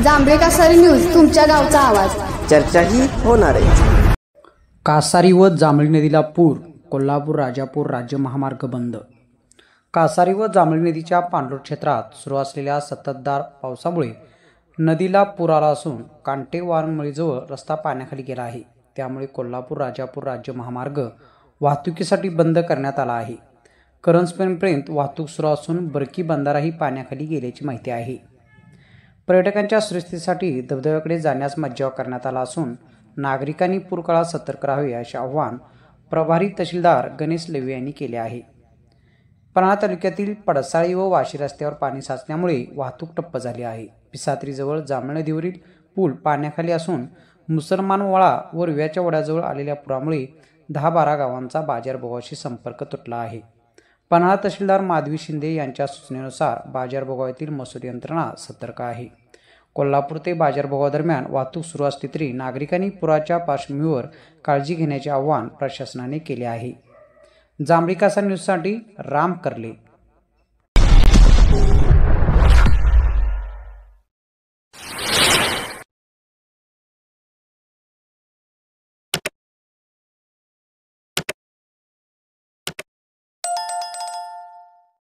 जांभळे कासारी news, तुमच्या गावचा आवाज. चर्चाही होणार आहे. कासारी व जांभळी नदीला पूर, कोल्हापूर राजापूर राज्य महामार्ग बंद. कासारी व जांभळी नदीच्या पाणलोट क्षेत्रात सुरू असलेल्या संततधार पावसामुळे नदीला पूर आला असून कांटे वारंमळीजवळ रस्ता पाण्याखाली गेला आहे. त्यामुळे कोल्हापूर राजापूर राज्य महामार्ग वाहतुकीसाठी बंद करण्यात आला आहे. करंजपर्यंत वाहतूक सुरू असून बरकी बंधाराही पाण्याखाली गेल्याची माहिती आहे. पर्यटकांच्या सुरक्षेसाठी धबधब्याकडे जाण्यास मज्जाव करण्यात आला असून नागरिकांनी पूरकाळात सतर्क राहावे असे आवाहन प्रभारी तहसीलदार गणेश लेवे यांनी केले आहे. पन्हाळा तालुक्यातील पडसाळी व वाशी रस्त्यावर पाणी साचल्यामुळे वाहतूक ठप्प झाली आहे. पिसात्रीजवळ जांभळी नदीवरील पूल पाण्याखाली असून मुसलमानवाडा व रुव्याच्या वड्याजवळ आलेल्या पुरामुळे 10-12 गावांचा बाजारभोगाशी संपर्क तुटला आहे. पन्हाळा तहसीलदार माधवी शिंदे यांच्या सूचनेनुसार बाजारभोगातील महसूल यंत्रणा सतर्क आहे. कोल्हापूर ते बाजारभोगादरम्यान वाहतूक सुरू असली तरी नागरिकांनी पुराच्या पार्श्वभूमीवर काळजी घेण्याचे आवाहन प्रशासनाने केले आहे. जांभळी कासारी न्यूजसाठी राम कर्ले.